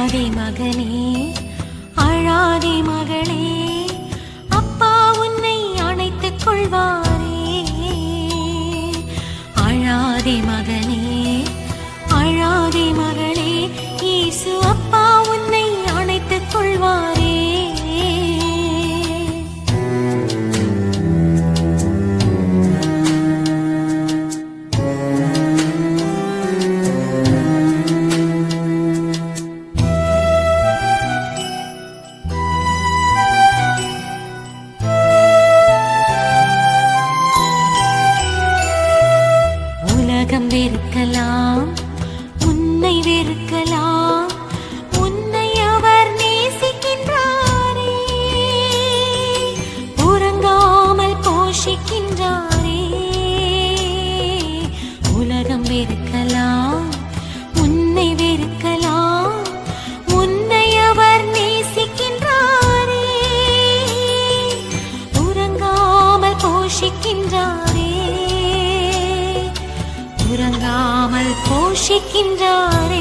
அழாதே மகனே, அழாதே மகளே, அப்பா உன்னை அணைத்துக் கொள்வாரே. அழாதே மகனே, அழாதே மகளே, இயேசு அப்பா உன்னை அணைத்துக் கொள்வாரே. உலகம் வெறுக்கலாம், உன்னை வெறுக்கலாம், உன்னை அவர் நேசிக்கின்றாரே, உறங்காமல் போஷிக்கின்றாரே. உலகம் வெறுக்கலாம், உன்னை வெறுக்கலாம், உன்னை அவர் நேசிக்கின்றாரே, உறங்காமல் போஷிக்கின்றாரே, உறங்காமல் போஷிக்கின்றாரே.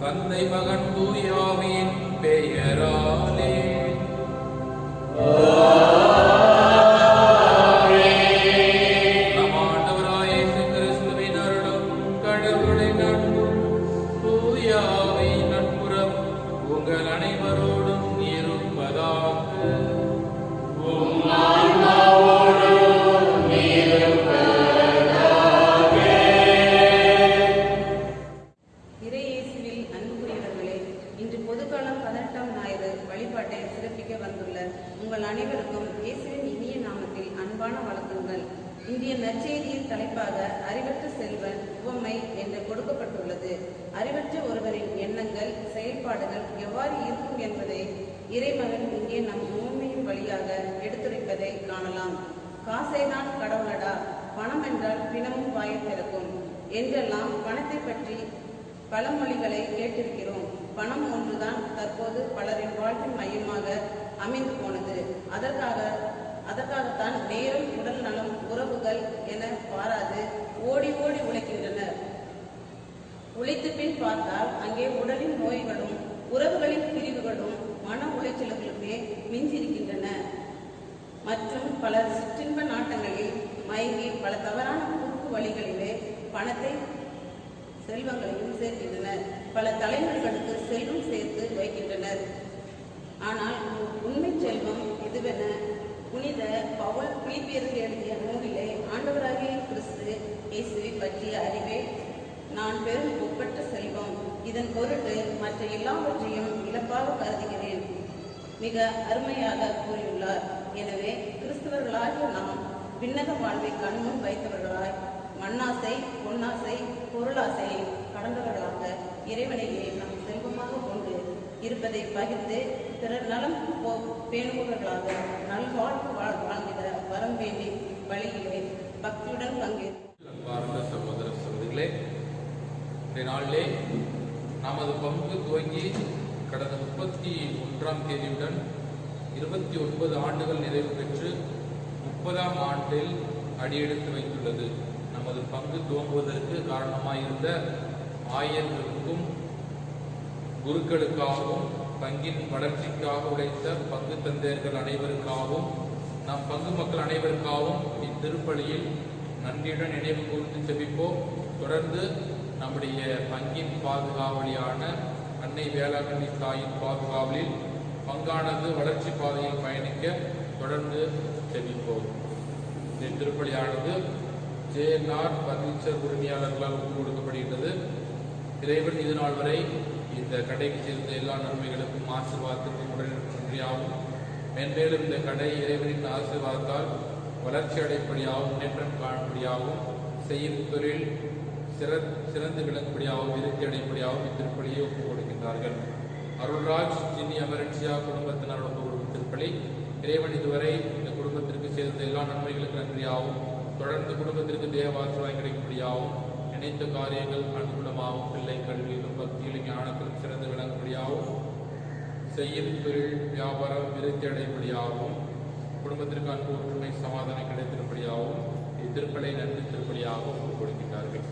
தந்தை மகன் தூய ஆவியின் பெயராலே நம் ஆண்டவராகிய இயேசு கிறிஸ்துவின் அருளும் கடவுளின் அன்பும் தூய ஆவியின் நட்புறவும் உங்கள் அனைவரோடும் இருப்பதாக. இன்று பொதுக்காலம் 18ஆம் ஞாயிறு வழிபாட்டை சிறப்பிக்க வந்துள்ள உங்கள் அனைவருக்கும் இயேசுவின் இனிய நாமத்தில் அன்பான வணக்கங்கள். இந்திய நற்செய்தியின் தலைப்பாக அறிவற்ற செல்வன் உவமை என்று கொடுக்கப்பட்டுள்ளது. அறிவற்ற ஒருவரின் எண்ணங்கள், செயல்பாடுகள் எவ்வாறு இருக்கும் என்பதை இறைமகன் இங்கே நம் உவமையின் வழியாக எடுத்துரைப்பதை காணலாம். காசைதான் கடவுளடா, பணம் என்றால் பிணமும் வாயை திறக்கும் என்றெல்லாம் பணத்தை பற்றி பழமொழிகளை கேட்டிருக்கிறோம். பணம் ஒன்றுதான் தற்போது பலரின் வாழ்வின் மையமாக அமைந்து போனது. அதற்காகத்தான் நேரம், உடல் நலம், உறவுகள் என பாராது ஓடி ஓடி உழைக்கின்றனர். உழைத்து பின் பார்த்தால் அங்கே உடலின் நோய்களும் உறவுகளின் பிரிவுகளும் மன உளைச்சல்களுமே மிஞ்சிருக்கின்றன. மற்றும் பலர் சிற்றின்ப நாட்டங்களில் மயங்கி பல தவறான குறுக்கு வழிகளிலே பணத்தை செல்வங்களையும் சேர்க்கின்றனர். பல தலைவர்களுக்கு செல்வம் சேர்த்து வைக்கின்றனர். ஆனால் உண்மை செல்வம் இதுவென புனித பவுல் பிலிப்பியருக்கு எழுதிய நூலிலே ஆண்டவராகிய கிறிஸ்து இயேசுவை பற்றிய அறிவை நான் பெரும் ஒப்பற்ற செல்வம். இதன் பொருட்டு மற்ற எல்லாவற்றையும் இழப்பாக கருதுகிறேன். மிக அருமையாக கூறியுள்ளார். எனவே கிறிஸ்தவர்களாகிய நாம் விண்ணக வாழ்வை கண்முன் வைத்தவர்களாய் மண்ணாசை, பொன்னாசை, பொருளாசையை கடந்தவர்களாக இறைவனையே நாம் செல்வமாக கொண்டு இருப்பதை பகிர்ந்து பிறர் நலம் பேணுபவர்களாக நல்வாழ்வு வாழ்ந்திட வரம் வேண்டி வழியிலே பக்தியுடன் பார்ந்த சகோதர சகோதரிகளே, இன்றைய நாளிலே நமது பங்கு துவங்கி கடந்த 31ஆம் தேதியுடன் 29 ஆண்டுகள் நிறைவு பெற்று 30ஆம் ஆண்டில் அடியெடுத்து வைத்துள்ளது. நமது பங்கு துவங்குவதற்கு காரணமாயிருந்த ஆயர்களுக்கும் குருக்களுக்காகவும் பங்கின் வளர்ச்சிக்காக உழைத்த பங்கு தந்தையர்கள் அனைவருக்காகவும் நம் பங்கு மக்கள் அனைவருக்காகவும் இத்திருப்பலியில் நன்றியுடன் நினைவு கூர்ந்து செபிப்போம். தொடர்ந்து நம்முடைய பங்கின் பாதுகாவலியான அன்னை வேளாங்கண்ணி தாயின் பாதுகாவலில் பங்கானது வளர்ச்சி பாதையில் பயணிக்க தொடர்ந்து செபிப்போம். இந்த திருப்பலியானது ஜேஎன்ஆர் பர்னிச்சர் உரிமையாளர்களால் ஒப்புக் கொடுக்கப்படுகின்றது. இறைவன் இது நாள் வரை இந்த கடைக்கு சேர்ந்த எல்லா நன்மைகளுக்கும் ஆசீர்வாதத்திற்கும் உடனடியாகவும் மென்மேலும் இந்த கடை இறைவனின் ஆசீர்வாதத்தால் வளர்ச்சி அடைப்படியாகவும் முன்னேற்றம் காணும்படியாகவும் செய்யும் தொழில் சிறந்து விளங்கும்படியாகவும் விருத்தி அடைப்படியாகவும் இத்திருப்பலியை ஒப்புக் கொடுக்கின்றார்கள். அருள்ராஜ் ஜின்னி அமரன்சியா குடும்பத்தினர் ஒப்புக் கொடுக்கும் திருப்பலி இறைவன் இதுவரை இந்த குடும்பத்திற்கு சேர்ந்த எல்லா நன்மைகளுக்கு நன்றியாகவும் தொடர்ந்து குடும்பத்திற்கு தேவாசிர்வாதம் கிடைக்கும்படியாகவும் நினைத்த காரியங்கள் அனுகூலமாகவும் பிள்ளை கல்வியிலும் பக்தியிலும் ஞானத்திலும் சிறந்து விளங்கும்படியாகவும் செய்யும் தொழில் வியாபாரம் விருத்தி அடைப்படியாகவும் குடும்பத்திற்கு அன்பு ஒற்றுமை சமாதானம் கிடைத்திருப்படியாகவும் இத்திருப்பலை நன்றி திருப்பலியாகவும் ஒப்புக் கொடுக்கின்றார்கள்.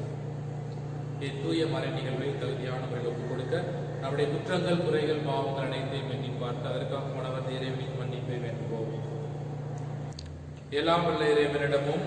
இத்தூய மறை நிகழ்வை தகுதியான முறையில் ஒப்புக் கொடுக்க நம்முடைய குற்றங்கள், குறைகள், பாவங்கள் அனைத்தையும் எண்ணி பார்த்து அதற்காக மனவர் இறைவனின் மன்னிப்பை வேண்டுவோம். எல்லாம் வல்ல இறைவனிடமும்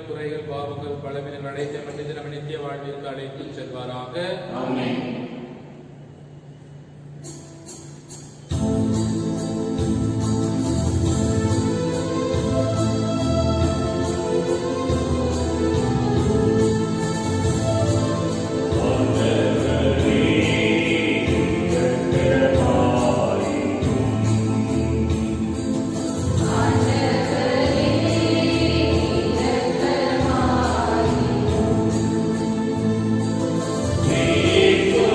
குறைகள், பாவங்கள், பலவீனங்கள் அனைத்து மனித நம்ம நித்திய வாழ்விற்கு அழைத்து செல்வாராக. ஆமென். Amen.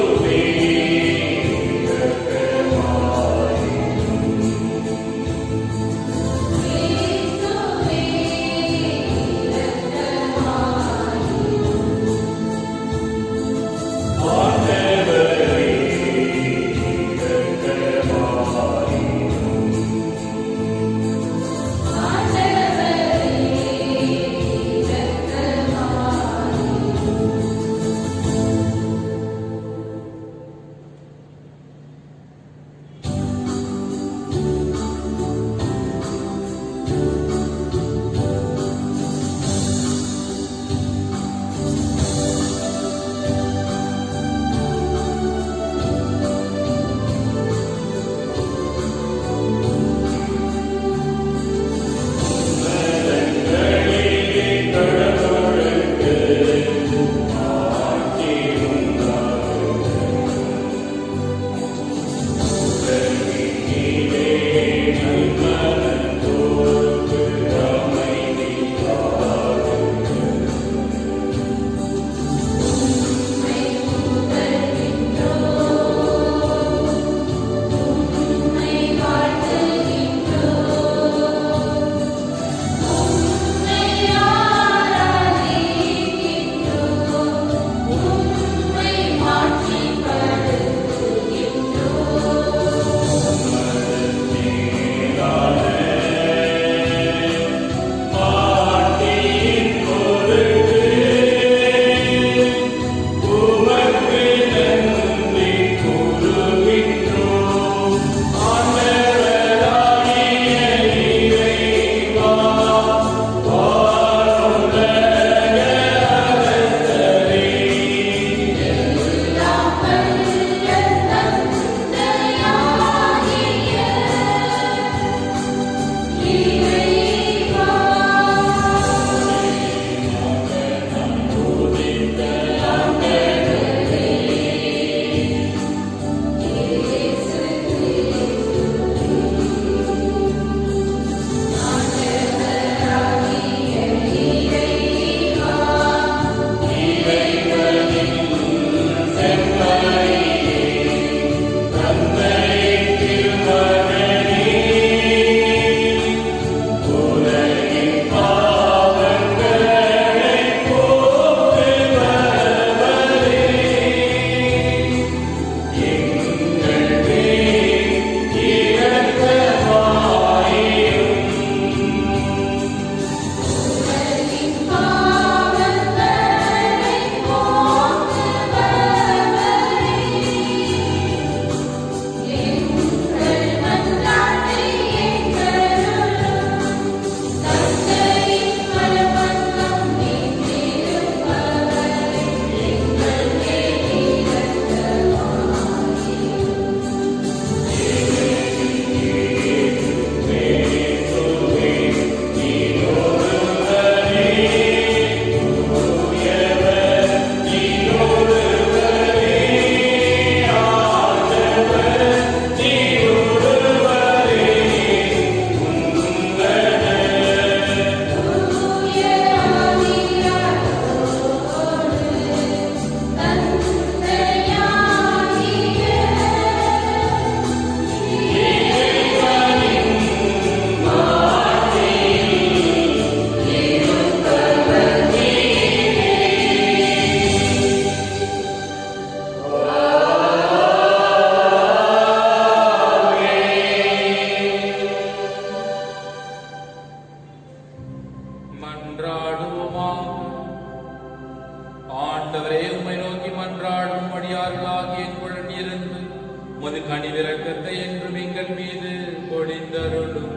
உமது கனிவிரக்கத்தை என்றும் எங்கள் மீது பொழிந்தருளும்.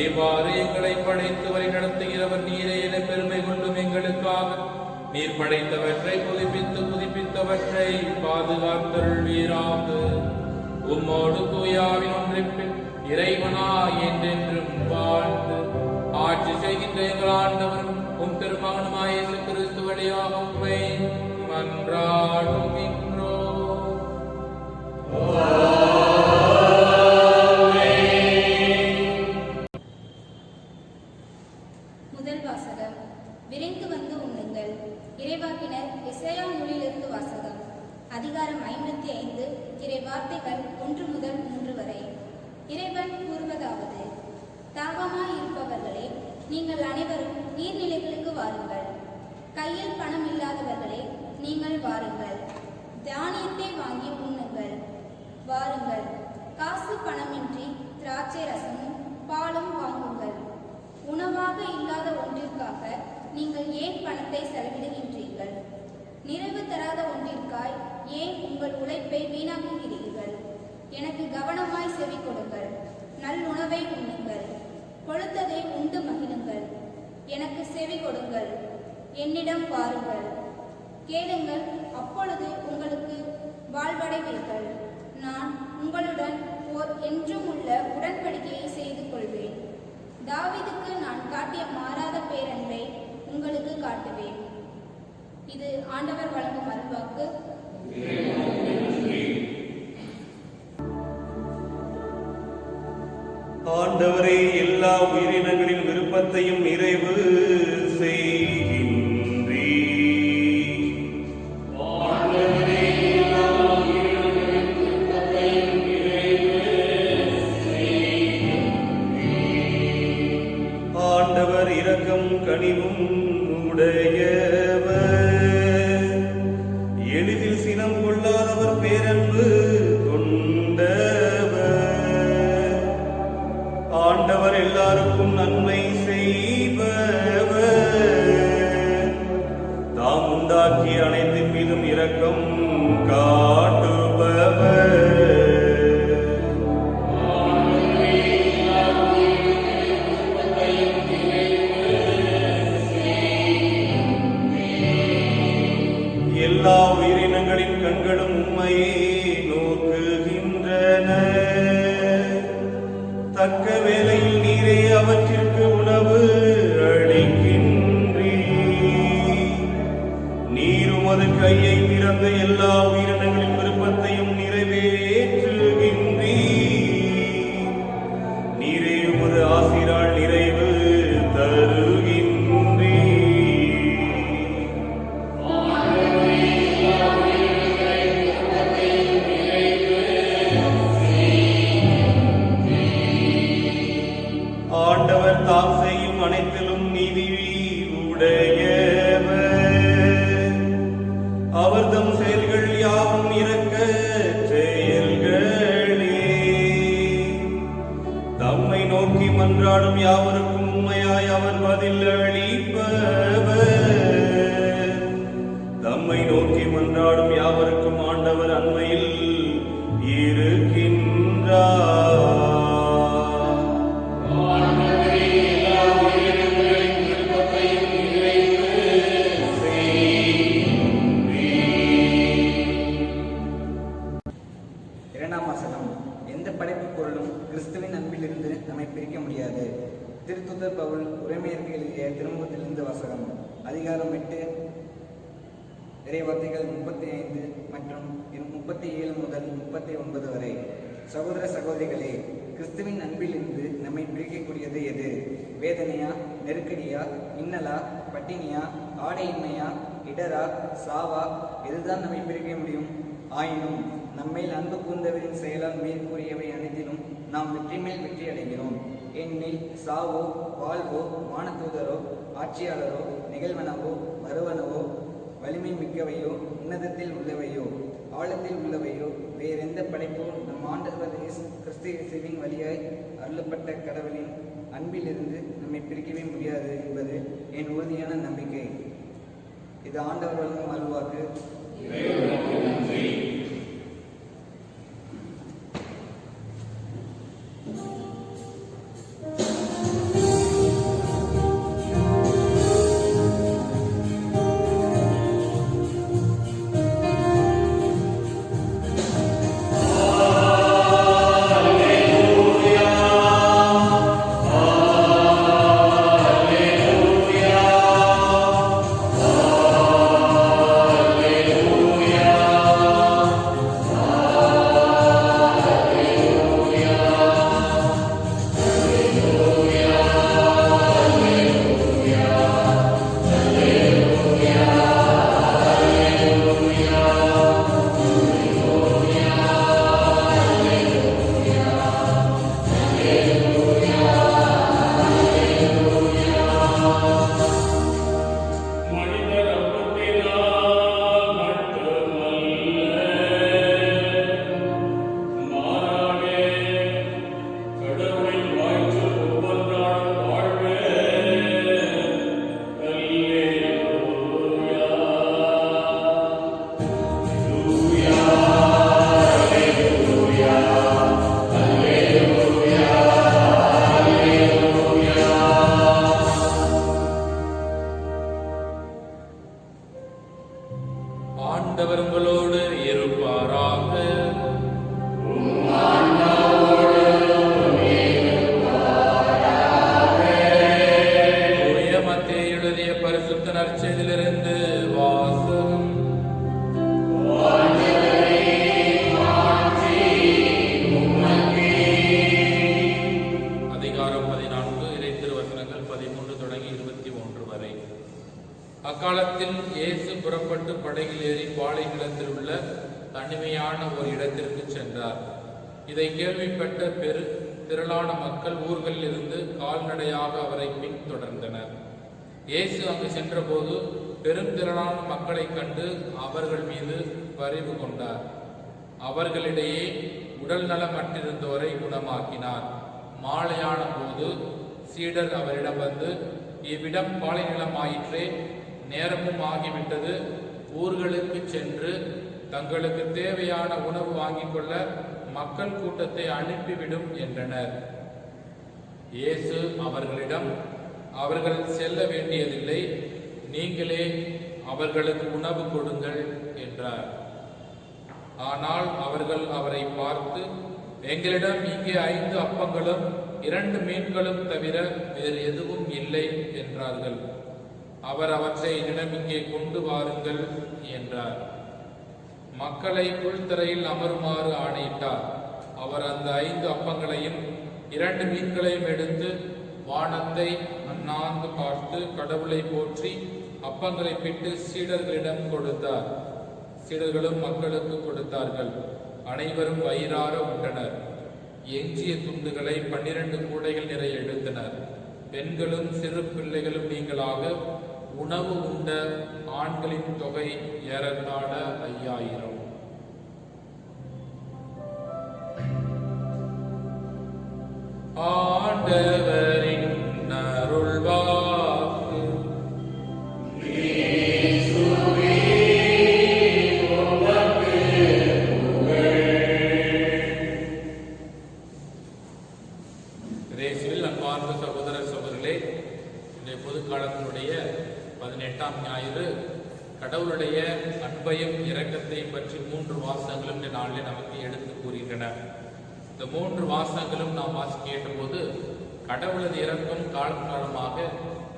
ஏவாறு எங்களை படைத்து வழி நடத்துகிறவர் நீரே என பெருமை கொள்ளும் எங்களுக்காக நீர் படைத்தவற்றை புதுப்பித்தவற்றை பாதுகாத்தருள்வீராக. உம்மோடு தூயாவின் ஒன்றிப்பில் இறைவனாய் என்றென்றும் வாழ்ந்து ஆட்சி செய்கின்ற எங்கள் ஆண்டவர் உம் திருமகனுமாய் இயேசு கிறிஸ்து வழியாக உம்மை மன்றாடுகின்றோம். முதல் வாசகம். விரைந்து வந்து உண்ணுங்கள். இறைவாக்கினர் எசேயா நூலிலிருந்து வாசகம். அதிகாரம் 55 இறை வார்த்தைகள் 1 முதல் 3 வரை. இறைவன் கூறுவதாவது: தாகமாய் இருப்பவர்களே, நீங்கள் அனைவரும் நீர்நிலைகளுக்கு வாருங்கள். கையில் பணம் இல்லாதவர்களே, நீங்கள் வாருங்கள். தானியத்தை வாங்கி உண்ணுங்கள். வாருங்கள், காசு பணமின்றி திராட்சை ரசமும் பாலும் வாங்குங்கள். உணவாக இல்லாத ஒன்றிற்காக நீங்கள் ஏன் பணத்தை செலவிடுகின்றீர்கள்? நிறைவு தராத ஒன்றிற்காய் ஏன் உங்கள் உழைப்பை வீணாக்குகிறீர்கள்? எனக்கு கவனமாய் செவி கொடுங்கள். நல்லுணவை உண்ணுங்கள். கொழுத்ததை உண்டு மகிழுங்கள். எனக்கு செவி கொடுங்கள். என்னிடம் வாருங்கள். கேளுங்கள், அப்பொழுது உங்களுக்கு வாழ்வடைவீர்கள். நான் உங்களுடன் ஓர் என்றும் உள்ள உடன்படிக்கையை செய்து கொள்வேன். தாவீதுக்கு நான் காட்டிய மாறாத பேரன்பை உங்களுக்கு காட்டுவேன். இது ஆண்டவர் வழங்கும் அருள்வாக்கு. ஆண்டவரே, எல்லா உயிரினங்களின் விருப்பத்தையும் நிறைவு செய்கின்றீர். ஆண்டவர் இரக்கம் கனிவும் உடையவர். எளிதில் சினம் கொள்ளாதவர் பேரன்பு கொண்டவர். ஆண்டவர் எல்லாருக்கும் நன்மை செய்பவர். தாம் உண்டாக்கிய அனைத்தின் மீதும் இரக்கம் காட்டுபவர். எல்லா உயிரினங்களின் கண்களும் உம்மையே நோக்குகின்றன. தக்க வேளையில் நீரே அவற்றிற்கு உணவு அளிக்கின்றீர். நீர் உமது கையை திறந்து எல்லா உயிரினங்களின் விருப்பத்தையும் நிறைவேற்றுகின்றீர். நீரே உமது ஆசிரால் நிறைவு தருகின்றீர். ஆண்டவர் தாம் செய்யும் அனைத்திலும் நீதி உடையவர். அவர் தம் செயல்கள் யாவும் இரக்க செயல்களே. தம்மை நோக்கி மன்றாடும் யாவருக்கும் உண்மையாய் அவர் பதில் அளிப்பவர். தம்மை நோக்கி மன்றாடும் யாவருக்கும் ஆண்டவர் அண்மையில் இருக்கின்றார். எந்த படைப்பு பொருளும் கிறிஸ்துவின் அன்பிலிருந்து நம்மை பிரிக்க முடியாது. திருத்துதர் பவுல் உரைமையருக்கு எழுதிய திருமுகத்திலிருந்து வாசகம். அதிகாரம் 8 இறைவார்த்தைகள் 35 மற்றும் 37 முதல் 39 வரை. சகோதர சகோதரிகளே, கிறிஸ்துவின் அன்பிலிருந்து நம்மை பிரிக்கக்கூடியது எது? வேதனையா, நெருக்கடியா, இன்னலா, பட்டினியா, ஆடையின்மையா, இடரா, சாவா? இதுதான் நம்மை பிரிக்க முடியும். ஆயினும் நம்மையில் அன்பு கூர்ந்தவரின் செயலால் மேற்கூறியவை அனைத்திலும் நாம் வெற்றி மேல் வெற்றி அடைகிறோம். ஏனெனில் சாவோ, வாழ்வோ, வானதூதரோ, ஆட்சியாளரோ, நிகழ்வனவோ, வருவனவோ, வலிமை மிக்கவையோ, உன்னதத்தில் உள்ளவையோ, ஆழத்தில் உள்ளவையோ, வேறெந்த படைப்போ நம் ஆண்டவர் கிறிஸ்து இயேசுவின் வழியாய் அருளப்பட்ட கடவுளின் அன்பிலிருந்து நம்மை பிரிக்கவே முடியாது என்பது என் உறுதியான நம்பிக்கை. இது ஆண்டவர் வழங்கும் அருள்வாக்கு. படகில் ஏறி பாலை நிலத்தில் உள்ள தனிமையான ஒரு இடத்திற்கு சென்றார். இதை கேள்விப்பட்ட திரளான மக்கள் ஊர்களில் இருந்து கால்நடையாக அவரை பின்தொடர்ந்தனர். இயேசு அங்கு சென்றபோது பெருந்திரளான மக்களை கண்டு அவர்கள் மீது பரிவு கொண்டார். அவர்களிடையே உடல் நலமற்றிருந்தோரை குணமாக்கினார். மாலையான போது சீடர் அவரிடம் வந்து, இவ்விடம் பாலை நிலமாயிற்றே, நேரமும் ஆகிவிட்டது, ஊர்களுக்கு சென்று தங்களுக்கு தேவையான உணவு வாங்கிக் கொள்ள மக்கள் கூட்டத்தை அனுப்பிவிடும் என்றனர். இயேசு அவர்களிடம், அவர்கள் செல்ல வேண்டியதில்லை, நீங்களே அவர்களுக்கு உணவு கொடுங்கள் என்றார். ஆனால் அவர்கள் அவரை பார்த்து, எங்களிடம் இங்கே 5 அப்பங்களும் 2 மீன்களும் தவிர வேறு எதுவும் இல்லை என்றார்கள். அவர் அவற்றை என்னிடம் இங்கே கொண்டு வாருங்கள் என்றார். மக்களை புல்தரையில் அமருமாறு ஆணையிட்டார். அவர் அந்த 5 அப்பங்களையும் 2 மீன்களையும் எடுத்து வானத்தை அண்ணாந்து பார்த்து கடவுளை போற்றி அப்பங்களை பிட்டு சீடர்களிடம் கொடுத்தார். சீடர்களும் மக்களுக்கு கொடுத்தார்கள். அனைவரும் வயிறார உண்டனர். எஞ்சிய துண்டுகளை 12 கூடைகள் நிறைய எடுத்தனர். பெண்களும் சிறு பிள்ளைகளும் நீங்களாக உணவு உண்ட ஆண்களின் தொகை ஏறத்தாழ 5000. ஆண்டவரின் அருள்வாக்கு. இயேசுவில் அன்பார்ந்த சகோதர சகோதரிகளே, இந்த பொது காலத்தினுடைய 18ஆம் ஞாயிறு கடவுளுடைய அன்பையும் இரக்கத்தையும் பற்றி 3 வாசகங்களும் இந்த நாளில் நமக்கு எடுத்து கூறுகின்றன. இந்த 3 வாசகங்களும் நாம் வாசி கேட்டபோது கடவுளது இரக்கம் காலம் காலமாக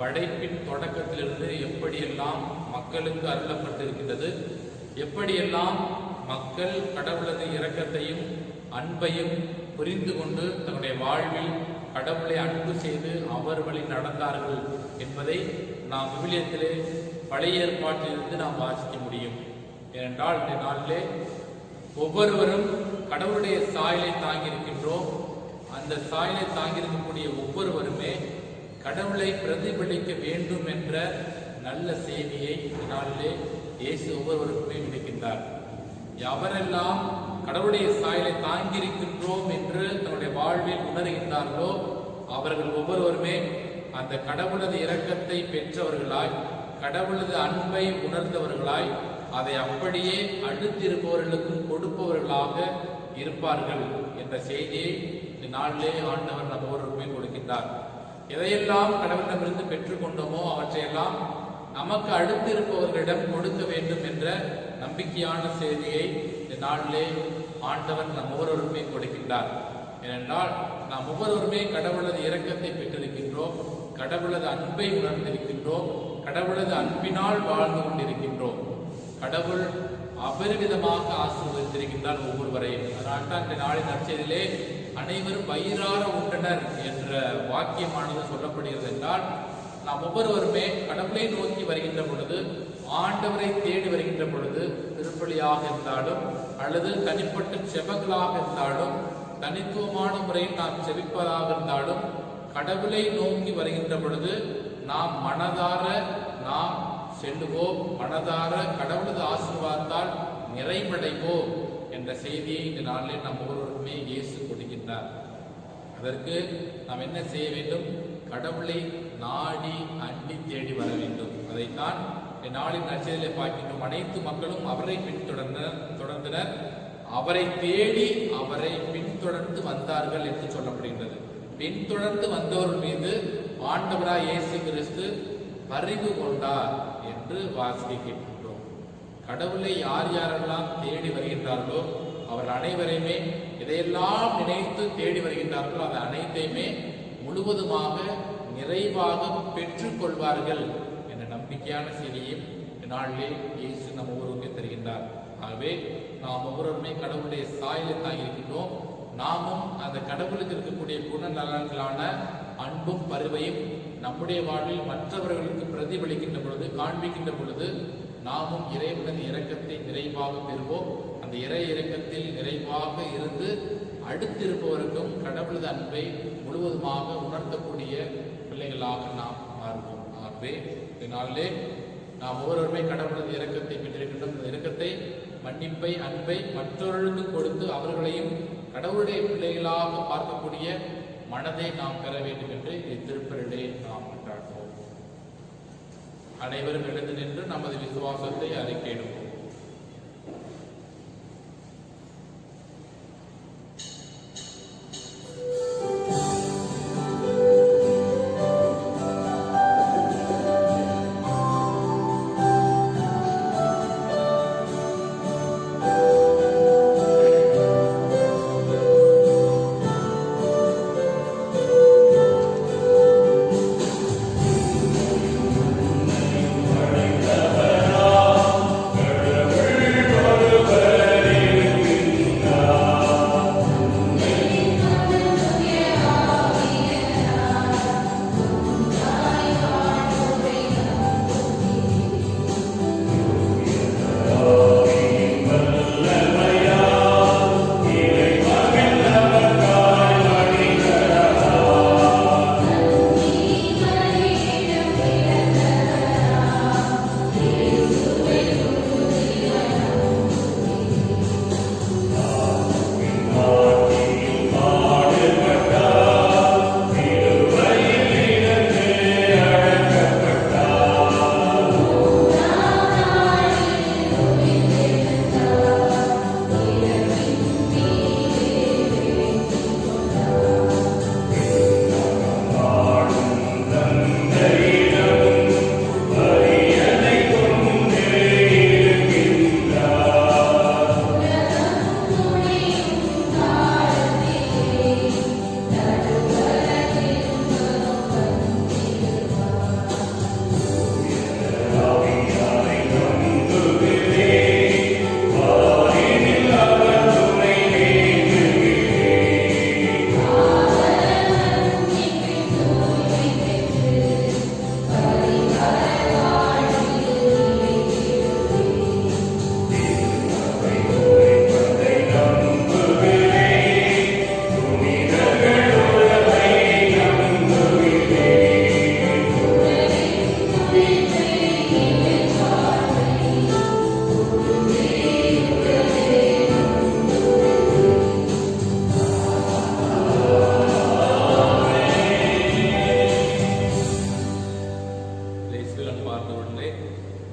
படைப்பின் தொடக்கத்திலிருந்து எப்படியெல்லாம் மக்களுக்கு அருளப்பட்டிருக்கின்றது, எப்படியெல்லாம் மக்கள் கடவுளது இரக்கத்தையும் அன்பையும் புரிந்து கொண்டு தன்னுடைய வாழ்வில் கடவுளை அன்பு செய்து அவர் வழி நடந்தார்கள் என்பதை நாம் விவிலியத்திலே பழைய ஏற்பாட்டிலிருந்து நாம் வாசிக்க முடியும். ஏனென்றால் இந்த நாளிலே ஒவ்வொருவரும் கடவுளுடைய சாயலை தாங்கியிருக்கின்றோம். அந்த சாயலை தாங்கியிருக்கக்கூடிய ஒவ்வொருவருமே கடவுளை பிரதிபலிக்க வேண்டும் என்ற நல்ல செய்தியை இந்த நாளிலே இயேசு ஒவ்வொருவருக்குமே விடுக்கின்றார். எவரெல்லாம் கடவுளுடைய சாயலை தாங்கியிருக்கின்றோம் என்று தன்னுடைய வாழ்வில் உணர்கின்றார்களோ அவர்கள் ஒவ்வொருவருமே அந்த கடவுளது இரக்கத்தை பெற்றவர்களாய், கடவுளது அன்பை உணர்ந்தவர்களாய், அதை அப்படியே அடுத்திருப்பவர்களுக்கும் கொடுப்பவர்களாக இருப்பார்கள் என்ற செய்தியை இந்த நாளிலே ஆண்டவர் நம்ம ஒவ்வொருவருமே கொடுக்கின்றார். எதையெல்லாம் கடவுளிடமிருந்து பெற்றுக்கொண்டோமோ அவற்றையெல்லாம் நமக்கு அடுத்திருப்பவர்களிடம் கொடுக்க வேண்டும் என்ற நம்பிக்கையான செய்தியை இந்த நாளிலே ஆண்டவர் நம் ஒவ்வொருவருமே கொடுக்கின்றார். ஏனென்றால் நாம் ஒவ்வொருவருமே கடவுளது இரக்கத்தை பெற்றிருக்கின்றோம், கடவுளது அன்பை உணர்ந்திருக்கின்றோம், கடவுளது அன்பினால் வாழ்ந்து கொண்டிருக்கின்றோம். கடவுள் அபரிவிதமாக ஆசீர்வதித்திருக்கின்றார் ஒவ்வொருவரையும். அதனால்தான் இந்த நாளின் நற்செய்தியிலே அனைவரும் வயிறார உண்டனர் என்ற வாக்கியமானது சொல்லப்படுகிறது. என்றால் நாம் ஒவ்வொருவருமே கடவுளை நோக்கி வருகின்ற பொழுது, ஆண்டவரை தேடி வருகின்ற பொழுது, திருப்பலியாக இருந்தாலும் அல்லது தனிப்பட்ட செபங்களாக இருந்தாலும், தனித்துவமான முறையில் நாம் செபிப்பதாக இருந்தாலும், கடவுளை நோக்கி வருகின்ற பொழுது நாம் மனதார நாம் செல்லுவோம், மனதார கடவுளது ஆசீர்வாதத்தால் நிறைவடைவோம் என்ற செய்தியை இந்த நாளில் நாம் ஒவ்வொருவருமே இயேசு கொடுக்கின்றார். அதற்கு நாம் என்ன செய்ய வேண்டும்? கடவுளை நாடி அண்டி தேடி வர வேண்டும். அதைத்தான் நாளின் நற்செய்தியிலே பார்க்கின்றோம். அனைத்து மக்களும் அவரை பின்தொடர்ந்தனர், அவரை தேடி அவரை பின்தொடர்ந்து வந்தார்கள் என்று சொல்லப்படுகின்றது. பின்தொடர்ந்து வந்தவர்கள் மீது ஆண்டவராய் இயேசு கிறிஸ்து பரிவு கொண்டார் என்று வாசிக்கின்றோம். கடவுளை யார் யாரெல்லாம் தேடி வருகின்றார்களோ அவர்கள் அனைவரையுமே எதையெல்லாம் நினைத்து தேடி வருகின்றார்களோ அதை அனைத்தையுமே முழுவதுமாக நிறைவாக பெற்றுக் கொள்வார்கள் என்ற நம்பிக்கையான செய்தியையும் நாளிலே இயேசு நம்ம ஒவ்வொருவருமே தருகின்றார். ஆகவே நாம் ஒவ்வொருவருமே கடவுளுடைய சாயலை தாங்கியிருக்கின்றோம். நாமும் அந்த கடவுளுக்கு இருக்கக்கூடிய குணநலன்களான அன்பும் பரிவையும் நம்முடைய வாழ்வில் மற்றவர்களுக்கு பிரதிபலிக்கின்ற பொழுது, காண்பிக்கின்ற பொழுது நாமும் இறைவனது இரக்கத்தை நிறைவாக பெறுவோம். அந்த இறை இரக்கத்தில் நிறைவாக இருந்து அடுத்திருப்பவருக்கும் கடவுளது அன்பை முழுவதுமாக உணர்த்தக்கூடிய பிள்ளைகளாக நாம் மாறுவோம். ஆகவே இதனாலே நாம் ஒவ்வொருவருமே கடவுளது இரக்கத்தை பெற்றிருக்கின்றோம். இந்த இரக்கத்தை, மன்னிப்பை, அன்பை மற்றவர்களுக்கு கொடுத்து அவர்களையும் கடவுளுடைய பிள்ளைகளாக பார்க்கக்கூடிய மனதை நாம் பெற வேண்டும் என்று இத்திருப்பலிலே நாம் கொண்டாடுவோம். அனைவரும் எழுந்து நின்று நமது விசுவாசத்தை அறிக்கையிடுவோம்.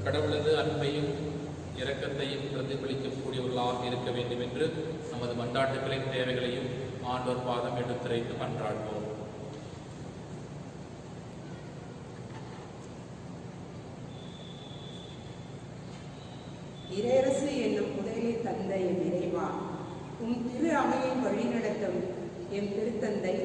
கடவுளது அன்பையும் இரக்கத்தையும் பிரதிபலிக்கக்கூடியவர்களாக இருக்க வேண்டும் என்று நமது மன்றாட்டுகளின் தேவைகளையும் ஆண்டவர் பாதம் எடுத்துரைத்து மன்றாடுவோம். இறையரசு என்னும் புதையலை தந்த என் இறைவா, உம் திரு அவையை வழிநடத்தும் என் திருத்தந்தை,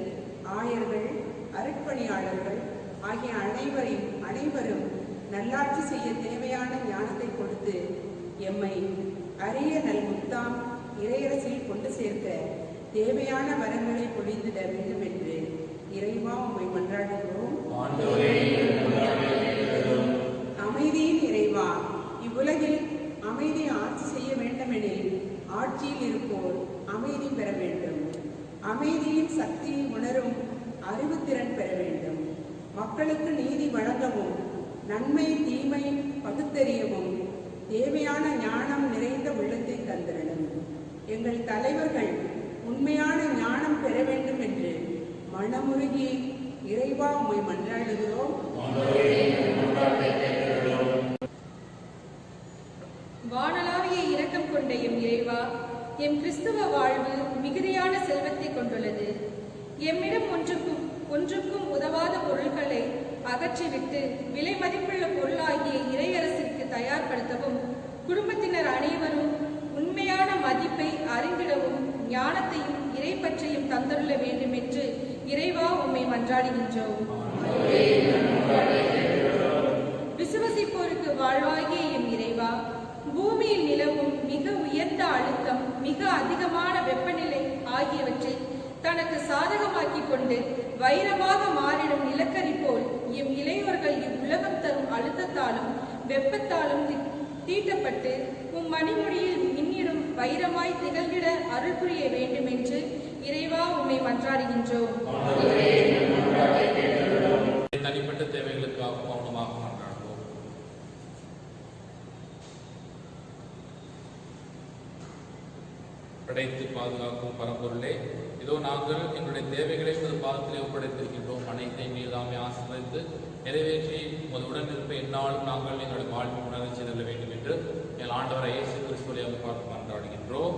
ஆயர்கள், அருட்பணியாளர்கள் ஆகிய அனைவரும் நல்லாட்சி செய்ய தேவையான ஞானத்தை கொடுத்து எம்மை அரிய நல்முத்தாம் இறையரசில் கொண்டு சேர்க்க தேவையான வரங்களை பொழிந்திட வேண்டும் என்று இறைவா உம்மை மன்றாடுகிறோம். அமைதியின் இறைவா, இவ்வுலகில் அமைதி ஆட்சி செய்ய வேண்டுமெனில் ஆட்சியில் இருப்போர் அமைதி பெற வேண்டும். அமைதியின் சக்தியை உணரும் அறிவுத்திறன் பெற வேண்டும். மக்களுக்கு நீதி வழங்கவும் நன்மை தீமை பகுத்தறியவும் தேவையான ஞானம் நிறைந்த உள்ளத்தை தந்திரணும். எங்கள் தலைவர்கள் உண்மையான ஞானம் பெற வேண்டும் என்று மனமுருகி இறைவா உம்மை மன்றாடுகிறோம். வானளாவிய இரக்கம் கொண்ட எம் இறைவா, எம் கிறிஸ்துவ வாழ்வு மிகுதியான செல்வத்தை கொண்டுள்ளது. எம்மிடம் ஒன்றுக்கும் உதவாத பொருட்களை அகற்றிவிட்டு விலை மதிப்புள்ள பொருளாகிய இறையரசிற்கு தயார்படுத்தவும், குடும்பத்தினர் அனைவரும் உண்மையான மதிப்பை அறிந்திடவும் ஞானத்தையும் இறைப்பற்றையும் தந்துள்ள வேண்டும் என்று இறைவா உம்மை மன்றாடுகின்றோம். விசுவசிப்போருக்கு வாழ்வாகிய எம் இறைவா, பூமியில் நிலவும் மிக உயர்ந்த அழுத்தம், மிக அதிகமான வெப்பநிலை ஆகியவற்றை தனக்கு சாதகமாக்கிக் கொண்டு வைரமாக மாறிடும் நிலக்கரி போல் எம் இளையோர்கள் இவ்வுலகம் தரும் அழுத்தத்தாலும் வெப்பத்தாலும் தீட்டப்பட்டு உம் மணிமொழியில் மின்னிடும் வைரமாய் திகழ்கிட அருள் புரிய வேண்டுமென்று இறைவா உம்மை மன்றாடுகின்றோம். தனிப்பட்ட தேவைகளுக்காக மௌனமாக மன்றாடுவோம். படைத்து பாதுகாக்கும் பரம்பொருளே, இதோ நாங்கள் எங்களுடைய தேவைகளை உமது பாதத்திலே ஒப்படைத்திருக்கின்றோம். அனைத்தை மீதாமே ஆசிர்வதித்து நிறைவேற்றி உமது உடனிருப்பை என்னாலும் நாங்கள் எங்களுடைய வாழ்வில் உணர செய்தல்ல வேண்டும் என்று எங்கள் ஆண்டவரை இயேசு கிறிஸ்துவை பார்த்து மன்றாடுகின்றோம்.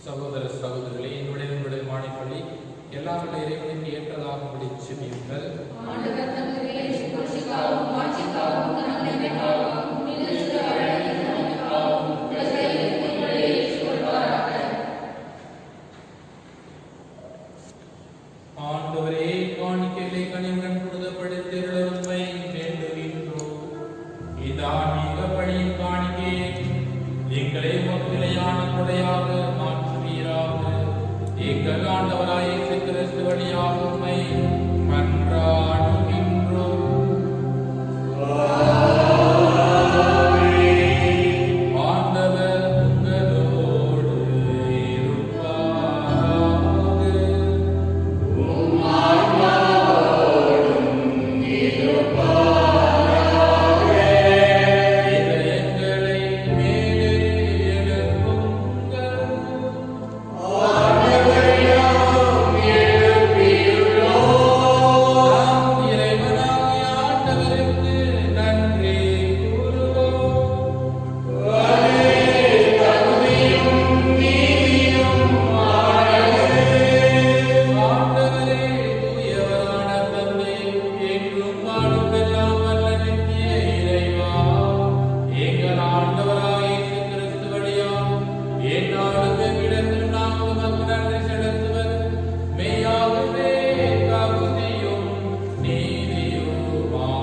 சகோதர சகோதரிகளே, என்னுடைய மாணிப்பள்ளி எல்லா இறைவனுக்கு ஏற்றதாகும்படி செபியுங்கள். ஆண்டவரே, காணிக்கைகளை கனிவுடன் புனிதப்படுத்தியுள்ள உம்மை வேண்டுகின்றோம். இதான்மீக பழியின் காணிக்கையை எங்களை நிலையான கொடையாக மாற்றுவீராக. எங்கள் ஆண்டவராய் இயேசு கிறிஸ்து வழியாக உம்மை மன்றாடுகின்றோம். ஆண்டவர் உங்களோடு இருப்பாராக. இதயங்களை மேலே எழுப்புங்கள். நாம் இறைவனாகிய ஆண்டவருக்கு நன்றி கூறுவோம். ஆண்டவரே, தூயவரான தந்தை, என்றும் வாழும் எல்லாம் வல்ல நித்திய இறைவா, எங்கள் ஆண்டவராய் இயேசு கிறிஸ்து வழியாக எந்நாளும் எவ்விடத்திலும் நாங்கள் உமக்கு நன்றி செலுத்துவது மெய்யாகவே தகுதியும் நீதியுமாம்.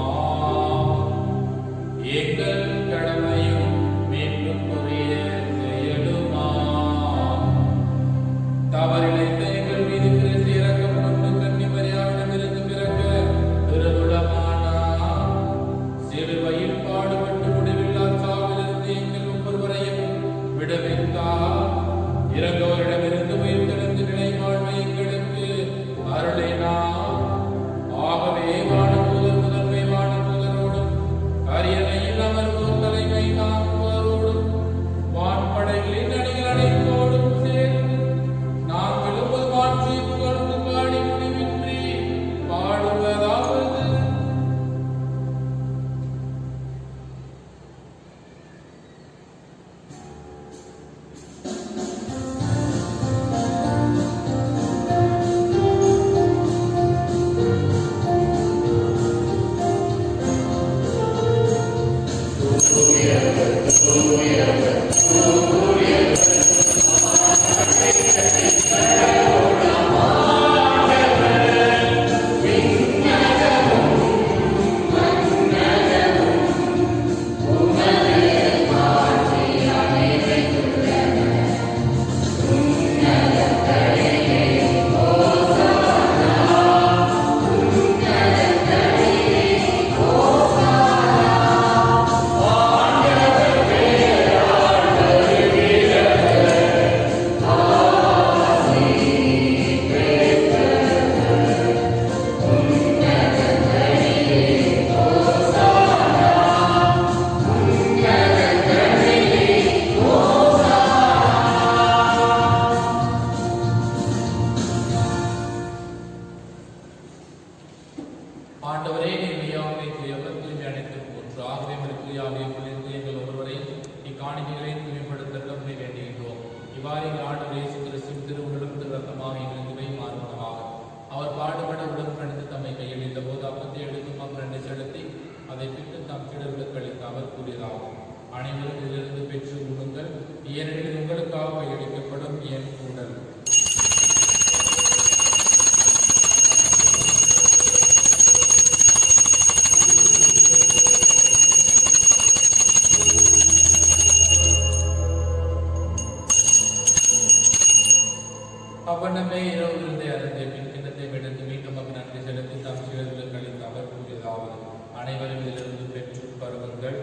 எங்கள் கடமையும் மீட்புக்குரிய செயலுமாம். தவறிழைத்த எங்கள் மீது கிறிஸ்து இரக்கம் கொண்டு கன்னிமரியாவிடமிருந்து பிறக்க திருவுளமானார். சிலுவையில் பாடுபட்டு முடிவில்லா சாவிலிருந்து எங்கள் ஒவ்வொருவரையும் விடுவித்தார். இறந்தோரிடமிருந்து உயிர்த்தெழுந்து நிலை வாழ்வை எங்களுக்கு அருளினார். ஆகவே வானதூதர் முதன்மை வானதூதரோடும் அரியணையில் அமர்வோர் தலைமை தாங்குவோரோடும் வான்படைகளின் அணிகள் அனைத்தோடும் சேர்ந்து நாங்கள் உமது மாட்சியை புகழ்ந்து பாடி முடிவின்றி பாடுவதாவது. ஆண்டவரே, நீர் மெய்யாகவே தூயவர், தூய்மை அனைத்தும் ஒன்று. ஆகவே உமது தூயாவியை பொழிந்து எங்கள் ஒவ்வொருவரையும் இக்காணிக்கைகளை தூய்மைப்படுத்த உம்மை வேண்டுகின்றோம். இவ்வாறு எங்கள் ஆண்டவர் இயேசு கிறிஸ்துவின் திருவுடலும் திரு ரத்தமாக எங்களுக்கு இவை மாறுவனவாக. அவர் பாடுபட உடன் கணித்து தம்மை கையளித்த போது அப்பத்தை எடுத்து மக்கள் செலுத்தி அதை பிட்டு தம் சீடர்களுக்கு அளித்து அவர் கூறியதாகும். அனைவரும் இதிலிருந்து பெற்று உண்ணுங்கள், ஏனெனில் உங்களுக்காக கையளிக்கப்படும் என் உடல். அவ்வண்ணமே இரவு இருந்தே அருந்தை பின் கிண்ணத்தை எடுத்து மீண்டும் அவர் நன்றி செலுத்தி தம் சீடர்களுக்கு அளித்து அவர் கூறியதாவது: அனைவரும் இதிலிருந்து பெற்று பருகுங்கள்,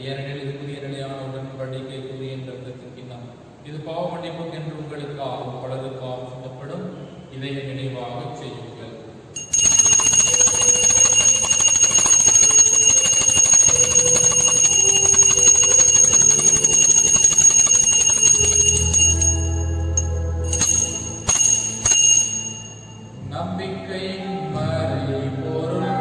ஏனெனில் இது புதிய நிலையான உடன்படிக்கை கூறிய இரத்தத்தின் கிண்ணம். இது பாவ மன்னிப்புக்கு என்று உங்களுக்காகவும் பலருக்காகவும் சிந்தப்படும். இதை நினைவாக செய்யுங்கள். நம்பிக்கையின் மறைபொருள்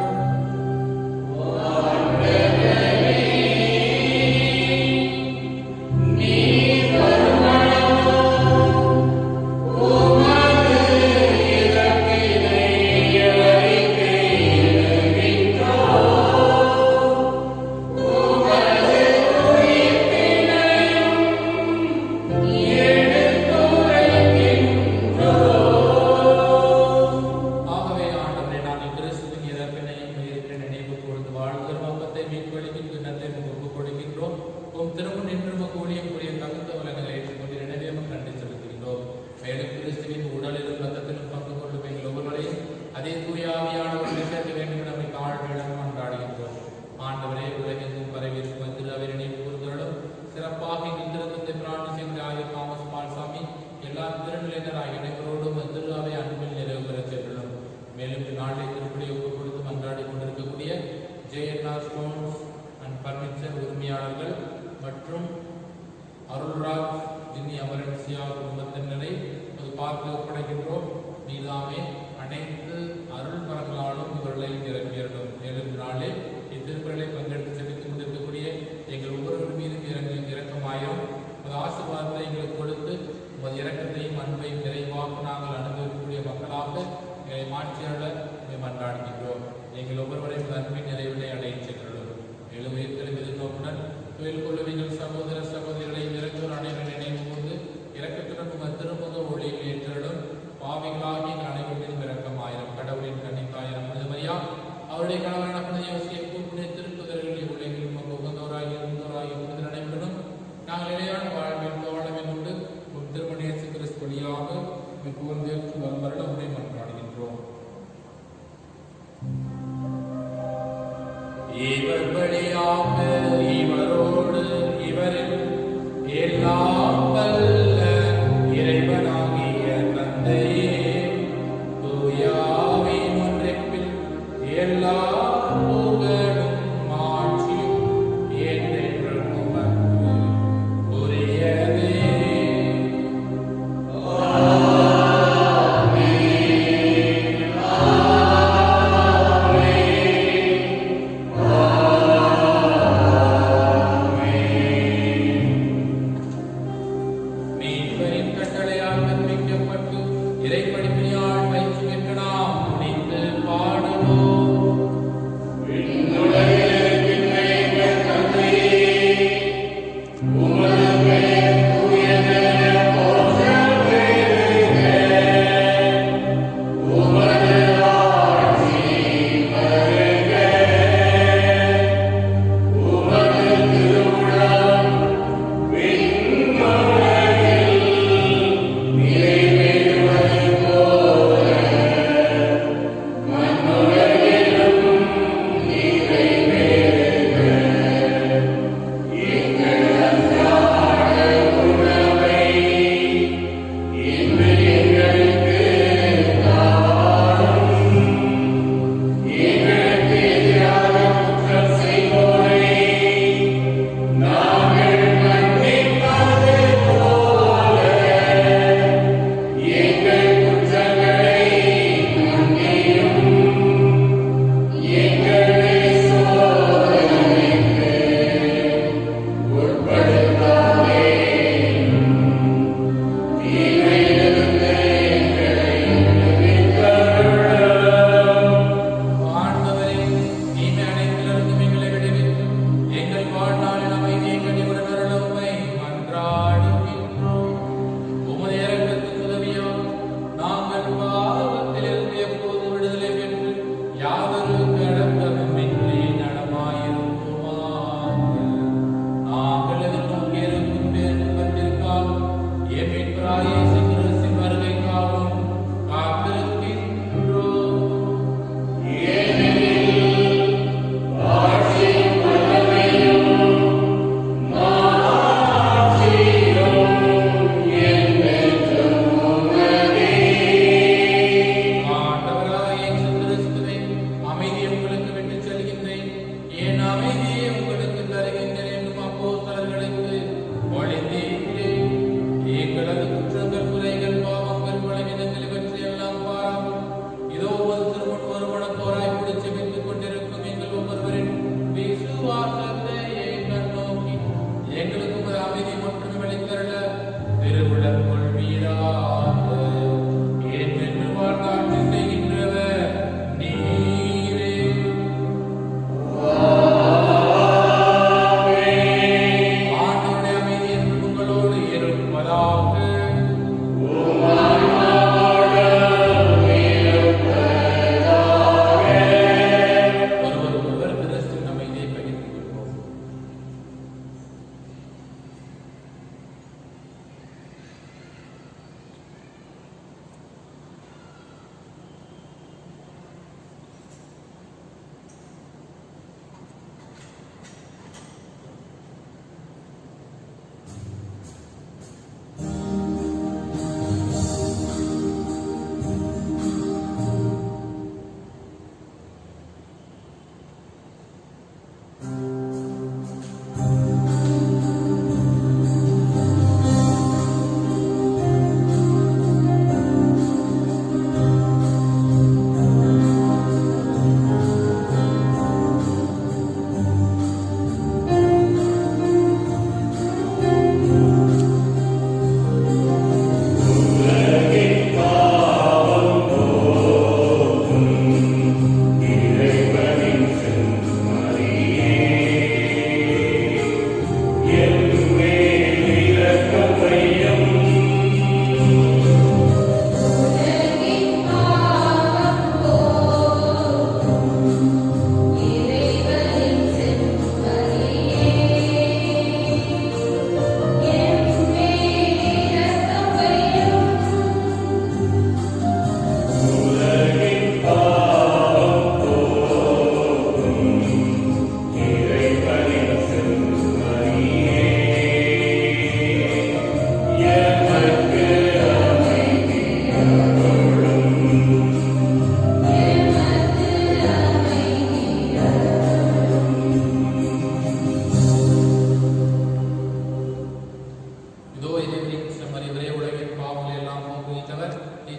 உரிமையாளர்கள் மற்றும் அருள்ராஜ் ஜின்னி அமரன்சியா குடும்பத்தினரை பார்த்து ஒப்படைக்கின்றோம். நீதாமே அனைத்து அருள் பரங்களாலும் இவர்களை நிரம்பியடும். மேலும் நாளே இத்திருப்பலை பங்கெடுத்து செலுத்தி கொண்டிருக்கக்கூடிய எங்கள் ஒவ்வொருவர் மீதும் இரக்கமாயிரும். உமது ஆசீர்வாதத்தை எங்களுக்கு கொடுத்து உமது இரக்கத்தையும் அன்பையும் நிறைவாக நாங்கள் அனுபவிக்கக்கூடிய மக்களாக எங்களை மாற்றியாள மன்றாடுகின்றோம். எங்கள் ஒவ்வொருவரையும் அன்பின் நிறைவினை அடையச் சென்றோம். மேலும் உயிர்த்தெழுந்த நோக்குடன் தொழில் கொள்ளும் எங்கள் சகோதர சகோதரிகளை இறந்தோர் அனைவரும் நினைவு கூர்ந்து இரக்கத்துடன் உங்கள் திருமுக ஒளியில் ஏற்றலும் பாவிகளாகி எங்கள் அனைவரும் இரக்கமாயிரம். கடவுளின் கன்னித்தாயிரம் மரியா அவருடைய கணவரான புனித யோசேப்பு புனித திருப்புதர்களில் உலகில் உமக்கு உகந்தோராகி இருந்தோராகி புனித நடைபெறும். நாங்கள் இடையான வாழ்வில் தோழமை கொண்டு உன் திருமண இயேசு கிறிஸ்து வழியாக கூர்ந்தேற்று வருட முறை மன்றாடுகின்றோம். இவர் வழியாக இவரோடு இவரில் எல்லாம் வல்ல இறைவனாகிய தந்தையே தூயாவின் ஒன்றிப்பில் எல்லா புகழும் மாட்சியும் என்றென்றும் உமக்கு உரியதே. மீட்பரின் கட்டளையால்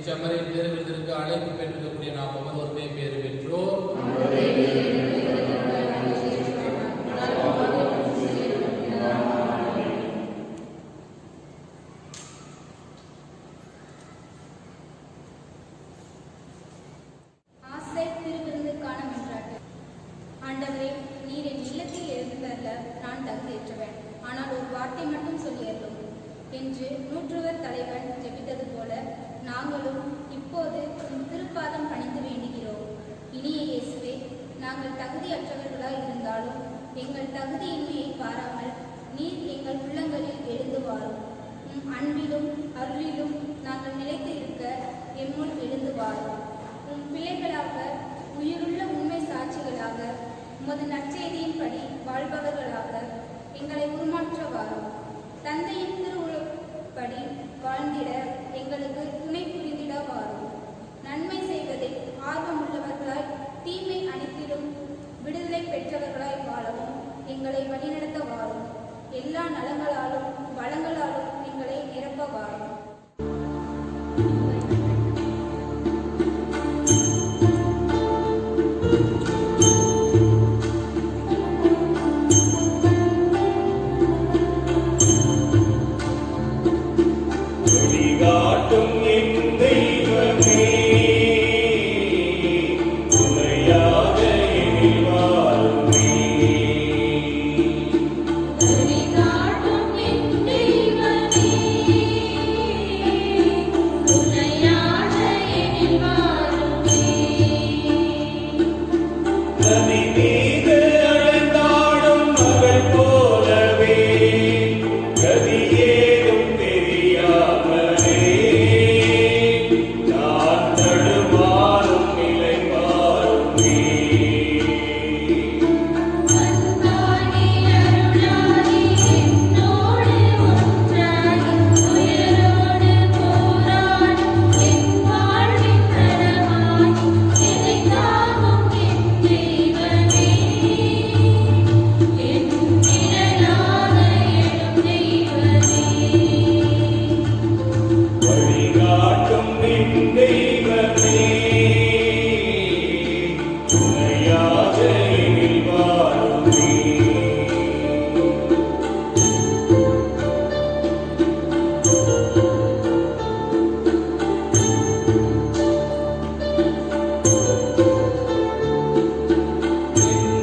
இச்சமரில் தேர்ந்தெடுக்க அழைப்பு பெற்றிருக்கக்கூடிய நாம் ஒவ்வொருவருமே பேறு பெற்றோர். ஆசை திருவிருந்துக்கான மன்றாட்டு. ஆண்டவரே, நீர் என் இல்லத்தில் எழுந்தருள நான் தகுதியற்றவன், ஆனால் ஒரு வார்த்தை மட்டும் சொல்லியருளும் என்று நூற்றுவர் தலைவன் ஜெபித்தது போல நாங்களும் இப்போது உம் திருப்பாதம் பணிந்து வேண்டுகிறோம். இனிய இயேசுவே, நாங்கள் தகுதியற்றவர்களாய் இருந்தாலும் எங்கள் தகுதியின்மையை பாராமல் நீர் எங்கள் உள்ளங்களில் எழுந்து வாரும். உம் அன்பிலும் அருளிலும் நாங்கள் நிலைத்து இருக்க எம்முள் எழுந்து வாரும். உம் பிள்ளைகளாக, உயிருள்ள உண்மை சாட்சிகளாக, உமது நற்செய்தியின்படி வாழ்பவர்களாக எங்களை உருமாற்ற வாரும். தந்தையின் திருவுளப்படி வாழ்ந்திட எங்களுக்கு துணை புரிந்திட வாரும். நன்மை செய்வதில் ஆர்வமுள்ளவர்களாய் தீமை அனைத்திலும் விடுதலை பெற்றவர்களாய் வாழவும் எங்களை வழிநடத்த வாரும். எல்லா நலங்களாலும் வளங்களாலும் எங்களை நிரப்ப வாரும். வழிகாட்டும் என் தெய்வமே, துணையாக எனில் வாருமே. வழிகாட்டும் என் தெய்வமே, துணையாக எனில் வாருமே. நதி மீது அடைந்தாடும் மகள் போலவே கதியேதும் தெரியாமலே நான் தடுமாறும் நிலை மாறுமே. அன்பாகி அருளாகி என்னோடு ஒன்றாகி உயிரோடு போராடும் என் வாழ்வின் தரமாகி என்னை தாங்கும் என் தெய்வமே, என் நிழலாக எழும் தெய்வமே. வழிகாட்டும் என் தெய்வமே, துணையாக எனில் வாருமே.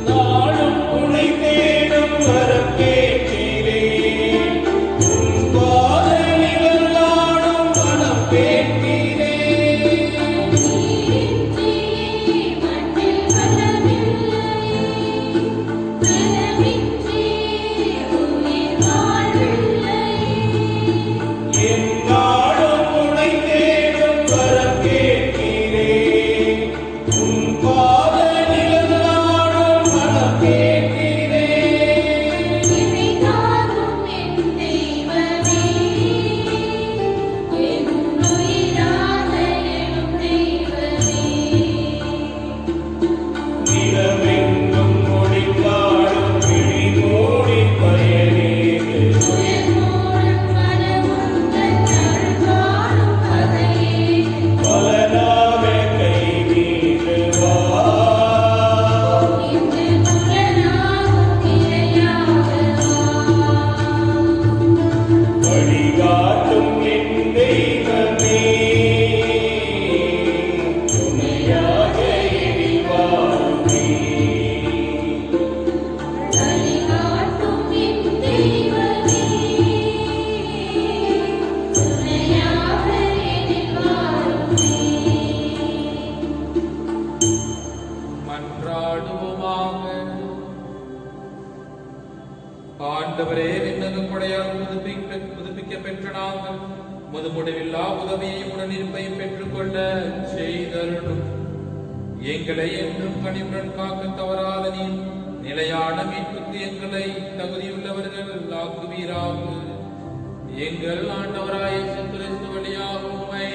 நாளும் உனை தேடும் வரம் கேட்கிறேன், உன் பாதலில் நாடும் மனம் கேட்கிறேன். நீரின்றி மண்ணில் வளமில்லை, நலமின்றி உயிர் வாழ்வில்லை. என் நாளும் உனை தேடும் வரம் கேட்கிறேன், உன் பாதலில் நாடும் மனம் கேட்கிறேன். என்னை தாங்கும் என் தெய்வமே, என் உயிராக எழும் தெய்வமே. நிலவெங்கும் ஒளிக்காடும் விழி மூடி பயனேது, உயர்மோடும் மனமுந்தன் அருள் காணும் பகையே. பலனாவே கை நீட்டு வா. இன்று புலனாகும் இறையாக வா. வழிகாட்டும் என் தெய்வமே, துணையாக எனில் வாருமே. வழிகாட்டும் என் தெய்வமே, துணையாக எனில் வாருமே. மன்றாடுவோமாக. ஆண்டவரே, விண்ணக கொடையால் புதுப்பிக்க பெற்ற நாங்கள் உமது முடிவில்லா உதவியையும் உடனிருப்பையும் பெற்றுக்கொள்ள செய்தருளும். எங்களை என்றும் கனிவுடன் காக்க தவறாத நீர் நிலையான மீட்புக்கு எங்களை தகுதியுள்ளவர்கள் ஆக்குவீராக. எங்கள் ஆண்டவராய இயேசு கிறிஸ்து வழியாக உம்மை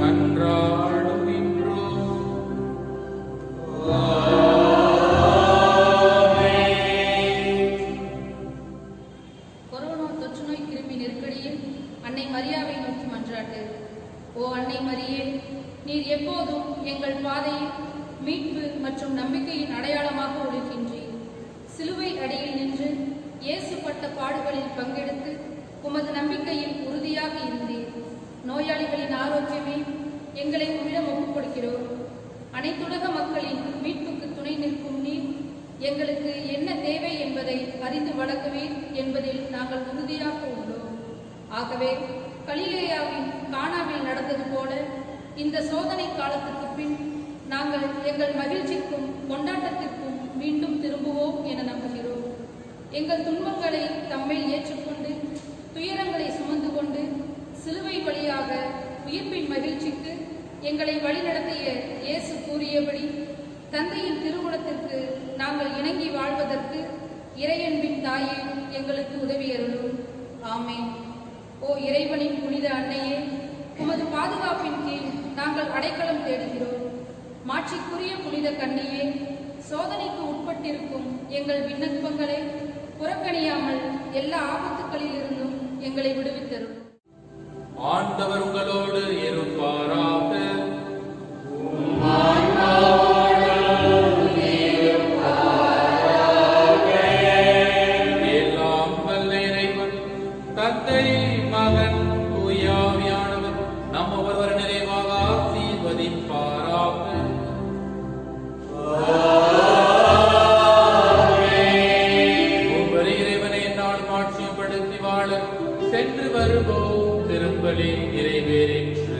மன்றாடுகின்றோம். கொரோனா தொற்றுநோய் கிருமி நெருக்கடியில் அன்னை மரியாவை நோக்கி மன்றாட்டு. ஓ அன்னை மரியே, நீர் எப்போதும் எங்கள் பாதையில் மீட்பு மற்றும் நம்பிக்கையின் அடையாளமாக ஒளிர்கின்றீர். சிலுவை அடியில் நின்று இயேசு பட்ட பாடுகளில் பங்கெடுத்து உமது நம்பிக்கையில் உறுதியாக இருந்தீர். நோயாளிகளின் ஆரோக்கியமே எங்களை உம்மிடம் ஒப்புக் கொடுக்கிறோம். அனைத்துலக மக்களின் மீட்புக்கு துணை நிற்கும் நீர் எங்களுக்கு என்ன தேவை என்பதை அறிந்து வழங்குவீர் என்பதில் நாங்கள் உறுதியாக உள்ளோம். ஆகவே கலிலேயாவின் கானாவில் நடந்தது போல இந்த சோதனை காலத்துக்கு பின் நாங்கள் எங்கள் மகிழ்ச்சிக்கும் கொண்டாட்டத்திற்கும் மீண்டும் திரும்புவோம் என நம்புகிறோம். எங்கள் துன்பங்களை தம்மில் ஏற்றுக்கொண்டு துயரங்களை சுமந்து கொண்டு சிலுவை வழியாக உயிர்ப்பின் மகிழ்ச்சிக்கு எங்களை வழிநடத்திய இயேசு கூறியபடி தந்தையின் திருவுளத்திற்கு நாங்கள் இணங்கி வாழ்வதற்கு இறையன்பின் தாயே எங்களுக்கு உதவியருளும். ஆமென். ஓ இறைவனின் புனித அன்னையே, உமது பாதுகாப்பின் கீழ் நாங்கள் அடைக்கலம் தேடுகிறோம். மாட்சிக்குரிய புனித கன்னியே, சோதனைக்கு உட்பட்டிருக்கும் எங்கள் விண்ணப்பங்களை புறக்கணியாமல் எல்லா ஆபத்துக்களிலிருந்தும் எங்களை விடுவித்தரும். ஆண்டவர் உங்களோடு இருப்பாராக. எல்லாம் வல்ல இறைவன் தந்தை, மகன், தூய ஆவியானவர் நம் ஒவ்வொருவர் நிறைவாக ஆசீர்வதிப்பாராக. ஒவ்வொரு இறைவனை என்னால் மாட்சியப்படுத்தி வாழ சென்று வருவோம். திருப்பலி நிறைவேறிற்று.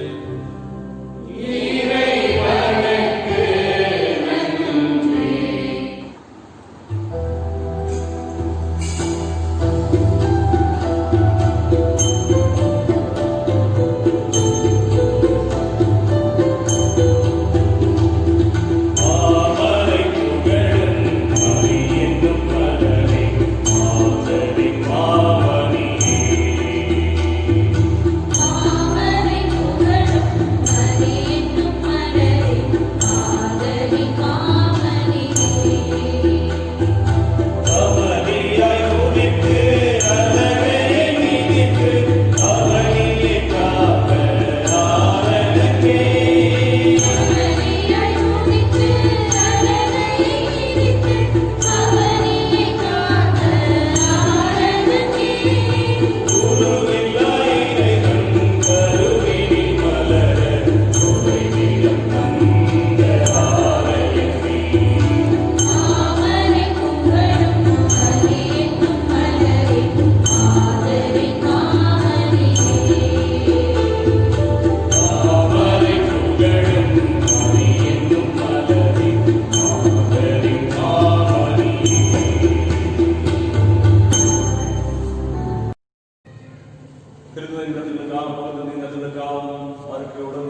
திருத்தங்களுக்காகவும் மறுக்கையுடன்